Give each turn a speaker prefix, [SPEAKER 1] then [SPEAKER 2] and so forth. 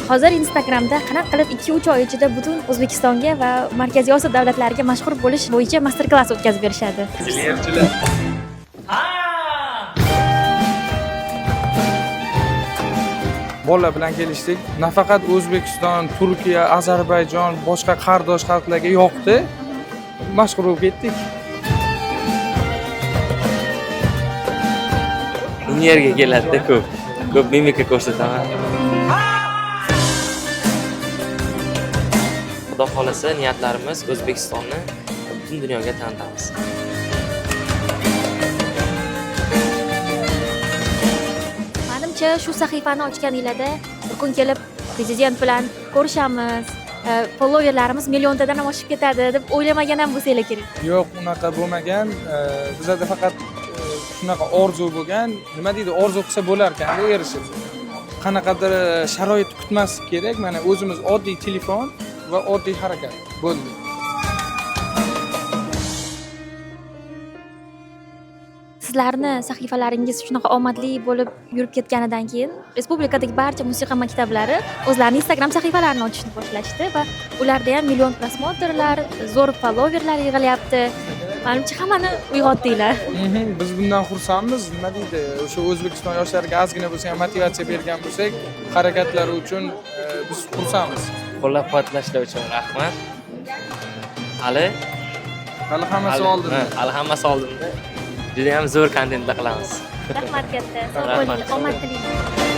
[SPEAKER 1] Hozir Instagramda qanaqa qilib 2-3 oy ichida butun O'zbekistonga va Markaziy Osiyo davlatlariga mashhur bo'lish bo'yicha master-klass o'tkazib berishadi.
[SPEAKER 2] Bolalar bilan kelishdik. Nafaqat O'zbekiston, Turkiya, Ozarbayjon, boshqa qardosh xalqlarga yoqdi. Mashhur bo'lib ketdik.
[SPEAKER 3] Yerga keladi ko'p mimika ko'rsataman. Xudo xolasa niyatlarimiz O'zbekistonni butun dunyoga tanitamiz.
[SPEAKER 1] Menimcha shu sahifani ochganinglarda bir kun kelib prezident bilan ko'rishamiz, followerlarimiz milliontadan ham oshib ketadi deb o'ylamagan ham bo'lsanglar kerak.
[SPEAKER 2] Yo'q, unaqa bo'lmagan. Bizda faqat shunaqa orzu bo'lgan. Nima deydi, orzu qilsa bo'lar ekan, erishib. Qanaqadir sharoit kutmaslik kerak. Mana o'zimiz oddiy telefon va oddiy harakat bo'ldi.
[SPEAKER 1] Sizlarni sahifalaringiz shunaqa omadli bo'lib yurib ketganidan keyin respublikadagi barcha musiqa maktablari o'zlarining Instagram sahifalarini ochishni boshlashdi va ularda ham million prosmotrlar, zo'r followerlar yig'ilyapti. Menimcha hammani uyg'otdinglar.
[SPEAKER 2] Biz bundan xursandmiz. Nima deydi, o'sha O'zbekiston yoshlariga ozgina bo'lsa ham motivatsiya bergan bo'lsak, harakatlari uchun biz xursandmiz.
[SPEAKER 3] Qo'llab-quvvatlashlar uchun rahmat. Hali
[SPEAKER 2] Hammasi oldinda.
[SPEAKER 3] Hali hammasi oldinda. Juda ham zo'r kontentlar qilamiz.
[SPEAKER 1] Rahmat katta. Sog' bo'ling, omad tilayman.